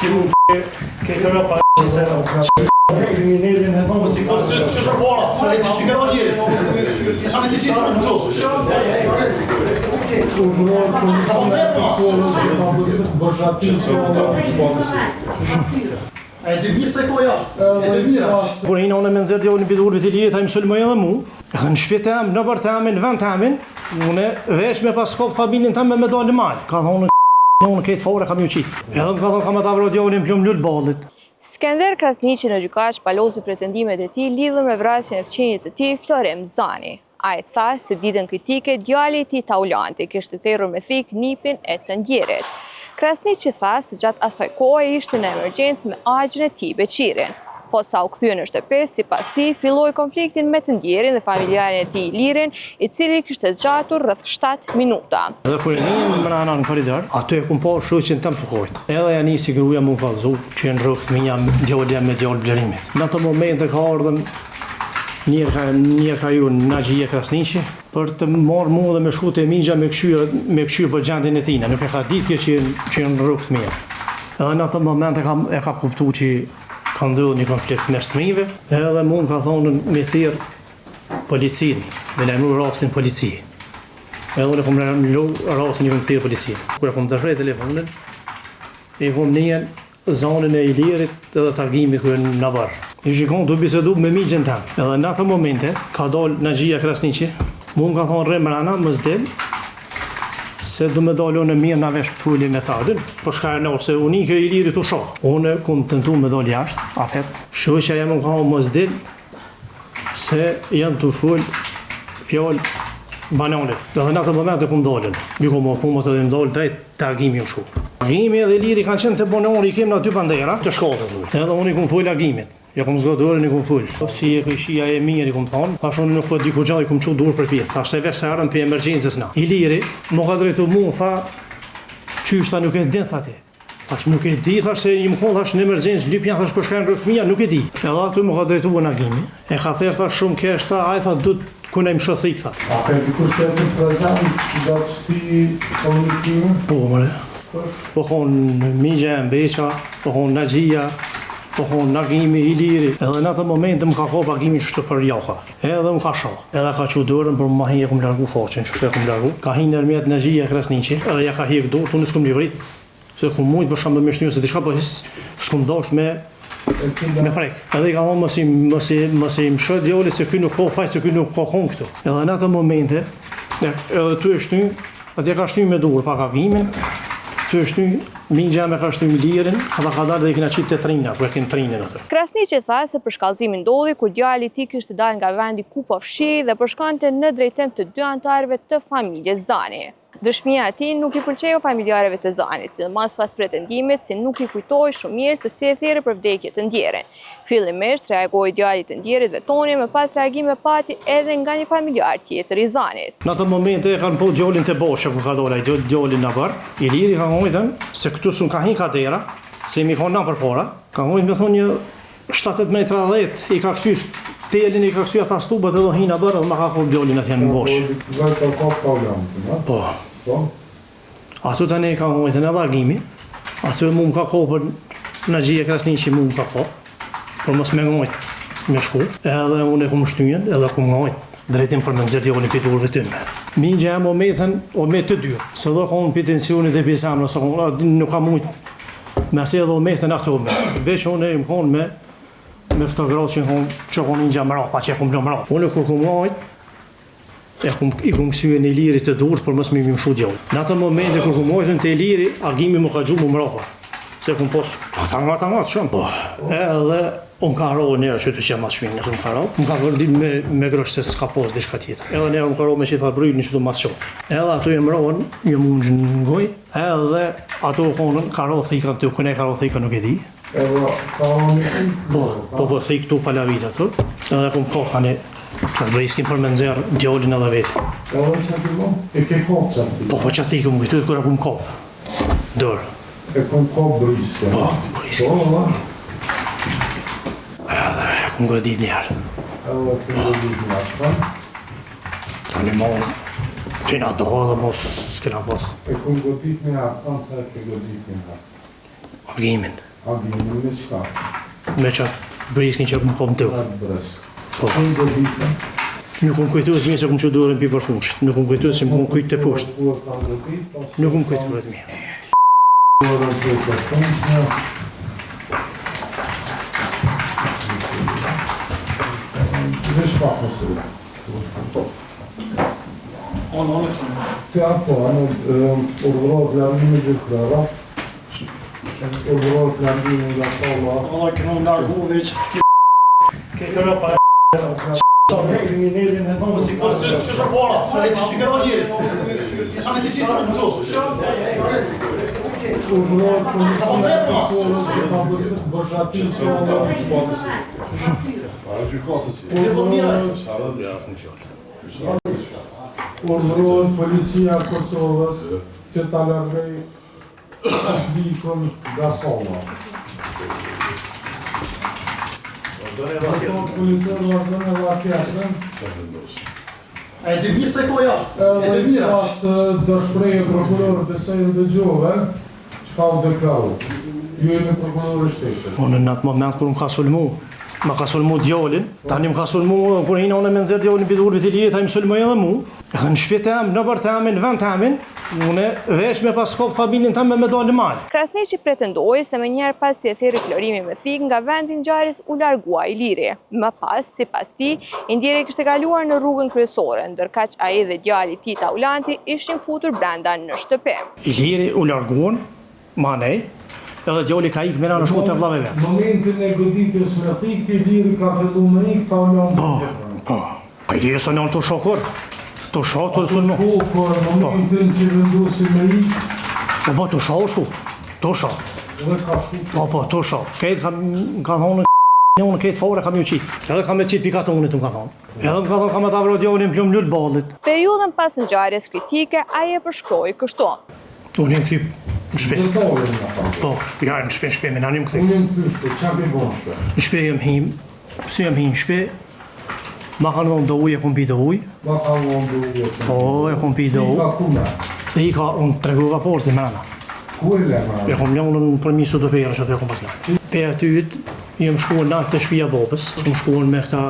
Ti mund të rapa se kriminalin e mos i kurse që të bora. Sa ti shikon njëri. Sa ti ti këtu. E di mirë se ko jashtë, e di mirë. Kur hinë unë me nëzirë djallin për urve të lijet, a i mësullë më edhe mu, edhe në shpjetë temë, në bërë temë, në vend temë, unë vesh me pas kopë familjen temë me dalë malë. Ka thonë unë këtë fore kam ju qitë. Edhe më ka thonë ka me ta vërë djallin plumë lullë balit. Skender Krasniqi në gjykash palosi pretendimet e tij lidhur me vrasjen e fëmijës të tij Florim Zani. Ai tha se ditën kritike djali i tij Taulanti kishte thirrur me thik nipin e të ndjerit. Krasniqi tha se gjatë asaj kohe ishte në emergjencë me agjën e tij Beqirin. Po sa u kthye në shtëpi, sipas tij filloi konfliktin me të ndjerin dhe familjarin e tij Ilirin, i cili kishte zgjatur rreth 7 minuta. Edhe kur një mbrana në korridor, aty e kum pa shoqin tëm të kojt. Edhe ja nisi gruaja më vallëzu, që në rrugë fëmia djalja me djalë blerimit. Në ato momente ka ardhur një ka ju Naxhia Krasniqi për të marrë mua dhe me shku te migja me këshyr vëgjendin e tina. Nuk e ka ditë që në rrugë fëmia. Edhe në ato momente e ka kuptuar që ka ndodhur një konflikt mes fëmijëve, edhe mua ka thonë me thirr policinë, me lajmëru rastin polici. Edhe unë kom lajmëru rastin i kom thirr policinë. Kur e kom dërshoj telefonin, e kom njën zonën e Ilirit edhe targimi kërë në barë. I shikon të bisedu me migjen tamë. Edhe në ato momente, ka dalë Naxhia Krasniqi, mu më ka thonë remrana, mës del, se du me dalë unë mirë në vesh pëfulli me tadën, për shka e nërë, se unë i kjo Ilirit u shohë. Unë kom tentu me dalë jashtë, apet, shoqja jam më ka thonë mës del, se janë të full fjallë bananit. Edhe në ato momente kom dalën, ju kom të dhe më dalë drejt targimi u shku. Agimi edhe Iliri kanë qenë të bonori, i kemë në 2 bandera, të shkallët. Edhe unë i kom full agimit. Ja kom zgodurën i kom full. Si e këshia e mirë i kom thonë, thash unë nuk po di ku gjallë i kom qu dur për pjetë. Thash se vesh se arën për emergjencës na. Iliri më ka drejtu mu, tha, qyshta nuk e din, tha ti. Thash nuk e di, thash se i më konë, thash në emergjencë, lypja, thash për shkajnë rrët fëmija, nuk e di. Edhe aty më ka drejtu në agimi. E ka therë, thash shumë keshta, a i tha, du të kuna im shëthik, tha. A ka dikush të e të prezant, nga qëti komunikime? Po, mëre. Po konë Migja, Mbeqa, po konë Naxhia, po konë Agimi, Iliri. Edhe në atë momente më ka kopë Agimi qështë për jauha. Edhe më ka shoh. Edhe ka që dorën, për më hi e kom largu faqen, qështë e kom largu. Ka hi nërmjet Naxhia Krasniqi, edhe ja ka hi e dorë, unë s'kom livrit. Se kom mujtë për shambë me shnjë, se diçka po s'kom dash me prek. Edhe i ka thonë mësi më shë djali se ky nuk ka faj, se ky nuk ka konë këtu. Edhe në atë momente, edhe ty e shty, atje ka shty me dorë pak Agimin. Të është Migja me ka shtu Ilirin, edhe ka dalë dhe i kina qitë të trina, ku e kinë trinin atë. Krasniqi tha se përshkallëzimi ndodhi kur djali i tij kishte dalë nga vendi ku po fshi dhe përshkante në drejtim të 2 anëtarëve të familjes Zani. Dëshmia e tij nuk i pëlqeu familjarëve të Zanit, sidomos pas pretendimit se nuk i kujtoi shumë mirë se si e thirrë për vdekje të ndjerin. Fillimisht reagoi djali të ndjerit dhe Toni, më pas reagime pati edhe nga një familjar tjetër i Zanit. Në atë momente e kanë po djalin të boshë ku ka dalë djalin në barë. Iliri ka ngojtën se këtu sun ka hin kadera, se mi ka na përpara. Ka ngojtë me thonë një 7-8 metra 10 i ka kthyer telin, i ka kthyer ata stubat edhe hin në barë dhe më ka po djalin atje në boshë. Po. Ato tani ka ngojtën edhe Agimi. Ato mu më ka kopër Naxhia Krasniqi mu më ka kopër. Por mos me ngojt me shku, edhe unë e kom shtyjen, edhe kom ngojt drejtim për me nëzirë djallin për durve të me. Migja e momentën, omet të dyrë, se do konë për tensionit e pisam, nëse nuk ka mujt me se edhe ometën ato me. Veç unë e më konë me këto gratë që konë një gjamëra, pa që e kom gjamëra. Unë kur kom ngojt, i kom kësye në Ilirit të durët, për mos me më shu djallin. Në atë momente kur kom ngojtën të Iliri, Agimi më ka gju më mrapa. Se kom pos, ta nga shumë. Edhe unë ka rohë njerë që të që mas shminë, nësë më ka rohë. Më ka vërdim me grështë se s'ka pos diçka tjetër. Edhe njerë më ka rohë me që i tha bryjnë që të mas qofë. Edhe ato jem rohën, një mund në ngoj, edhe ato konën ka rohë thika të këne ka rohë thika nuk e di. Edhe ka rohë një thikë? Po thikë tu pala vitë ato. Edhe kom kohë tani, që të briskin për me nëzirë djallin edhe vetë. Edhe që të bon? E ke kohë që të Po që thikë më këtujtë kura kom kohë. Dërë. E kom kohë briskin? Po, briskin. Kom godit njerë. Edhe të godit njerë, Ta një morë, që nga dohë dhe mos s'kena pos. E kom godit njerë, kanë të e ke godit njerë? Agimin. Agimi me qka? Me qatë briskin që më kom të. Po. Nuk më kujtues mirë se kom që duhet në pi për funqit. Nuk më kujtues se më kom kujtë të poshtë. Nuk më kujtues mirë. Vesh pak më sërë. Të apo, urdhërot largime gjithkrara. Urdhërot largime nga sala. Ola kënu largu veç këtë rëpa kriminelin e nëmë si kërë sërë që të bora, e të shikëron njëri. Sa me të qitë në këtu. Urdhërot policia e Kosovës që ka bëshatin sala. Urdhërot policia e Kosovës që ta largoj vikën nga sala. E di mirë se ko jashtë, e di mirë. Atë do shprejë prokurorët e se ju dëgjove, që ka u deklaru. Ju e me prokurorë e shtetit. Unë në atë moment kër më ka sulmu, ma ka sulmu djallin, tani më ka sulmu, kër hina unë me nëzër djallin për urbi të lijet, a i më sulmu edhe mu, edhe në shpjet e në bërë të në vend të unë vesh me pas kop familin të me dalë malë. Krasniqi pretendoi se më njëherë pas si e thirri Florimi me thik nga vendi ngjarjes u largua Iliri. Më pas, sipas tij, Indjeri kishte kaluar në rrugën kryesore, ndërkaq ai dhe djali i tij Taulanti ishin futur brenda në shtëpi. Iliri u larguan, ma nej, edhe djali ka ikë me në shku të vllave vetë. Momentin e goditjes me thik, Iliri ka fillu me ikë, ta ullon të Po, Iliri së në të shokur, të shokë të sulmu. Po, momentin që vendosi me ikë, Po, të shokë shu, të shokë. dhe ka shu. Po, të shokë. Këtë ka thonë unë këtë fore kam ju qitë. Edhe kam me qitë pika të unit, më ka thonë. Edhe më ka thonë kam e ta vrodjonin pjom lullë balit. Periudhën pas ngjarjes kritike ai e përshkroi kështu. Unë jem këty në shpe. Dëtojnë nga fa. Po, ja në shpe, me në njëm këty. Unë jem të shpe, qa ke bon shpe? Në shpe jem him, si jem him në shpe, ma kanë dhonë do uj, e kom pi do uj. Ma ka uon dhe uje. Po, e kom pi do Ka uj. kuna. Se i ka, unë treguva poshtë mrena. Ku e le ma? E kom lënë në përmisu të perë që të e kom pas lënë. Pe atyt, jem shkuën natë të shpia bobës, jem shkuën me këta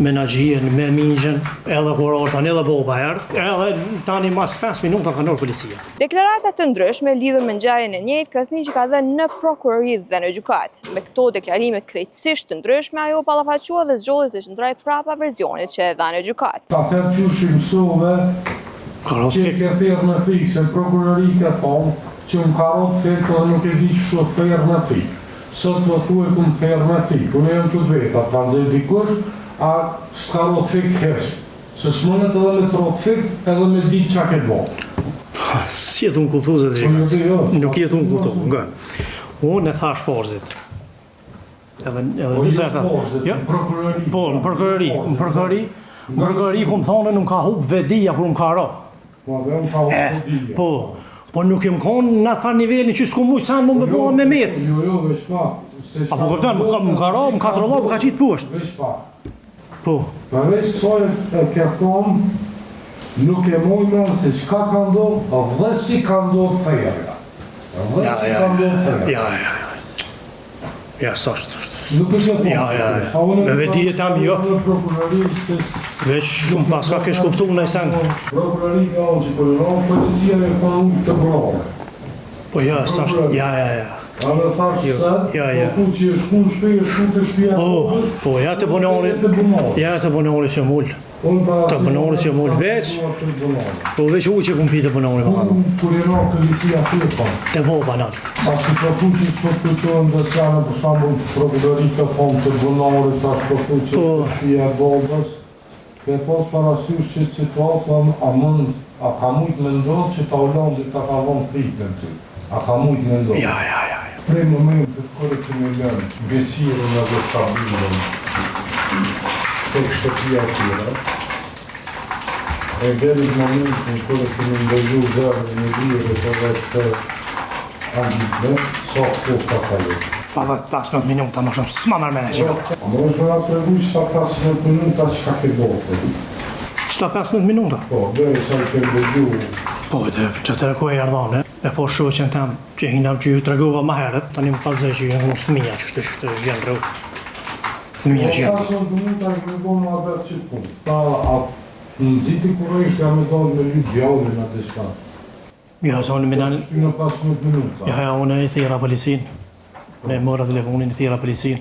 menagjien, me mingjen, edhe kur ortan, edhe boba herë, edhe tani mas 5 minuta ka nërë policia. Deklarata të ndryshme lidhur me ngjarjen e njëjtë Krasniqi ka dhënë në prokurori dhe në gjykatë. Me këto deklarime krejtësisht të ndryshme ajo ballafaqua dhe zgjodhi të qëndrojë prapa versionit që e dha në gjykatë. Ta të qysh i mësove, Ka ros që fik. ke thirë në thikë, se prokurori ke thonë, që më ka rotë fekë dhe nuk e di që shu thirë në thikë. Sot më thuë e këmë thirë në thikë. Unë e jam të vetë, atë kanë zhe dikush, a s'ka rotë fekë të heshë. Se s'mënet edhe me të rotë fekë, edhe me di qa ke bo. Si jetu në kuptu zë të gjimët? Nuk jetu në kuptu, nga. Unë e thash porzit. Edhe zisë e thash. Ja, Prokurori. po, në përkërëri ku më thonë nuk ka hub vedia kur më ka ra. Po, dhe më ka rotë dhije. Po nuk jem konë në atë farë nivelin që s'ku mujtë sanë më me bëha me metë. Jo, veç pa. Apo këpëtan, më ka ra, më ka trollo, më ka qitë poshtë. Veç pa. Po, Përveç kësoj e ke thonë, nuk e mojnë se qka ka ndohë, dhe si ka ndohë fejrëga. Dhe si ka ndohë fejrëga. ja, sashtë. Nuk e që thonë. Ja. Me vedijet tam, jo. Veç shumë pas ka kesh kuptu në i sen. Prokurori ka onë që përëron policia e përëron të përëron. Po ja, sashtë, ja. A në thashë Jo, se, ja. po që e shku në shpej, e shku të shpija. Po, ja të bënori. Ja të bënori që mullë. Të bënori që mullë veç. Po veç u që kumpi të bënori më kanë. Kur e në policia të e thonë. Të boba natë. A që përfu që s'po të kujtojnë dhe s'janë për shambull prokurori të fonë të bënori, ta shpërfu që të shpija bobës, ke pos parasysh që situatën a ka mujtë me ndonë që ta ullon dhe ta ka vonë fritën ty. A ka mujtë me ndonë. Ja. Prej momentit kërë të me lënë, beqirën edhe sabinën, të shtëpia tjera, e deri momentin kërë të me ndëgju zërë në dhirë dhe të angitme, sa të ka kalit. Pa dhe 15 minuta më shumë, s'ma nërmene që ka. A më është nga të regu që ta 15 minuta që ka ke bote. Qëta 15 minuta? Po, dhe që ke ndëgju. Po, që të rekoj e ardhane. E po shoqen tam që hinam që ju tregova më herët, tani më kallzoj që janë fëmija që janë rrugë. Fëmija që janë. Pasën të mund të akredon më atë që punë. Në zitin kërë ishte jam e donë me lytë djallin atë shka. Ja, sa unë minan... Shpina 15 minuta. Ja, unë e thira policin. Ne mora telefonin e thira policin.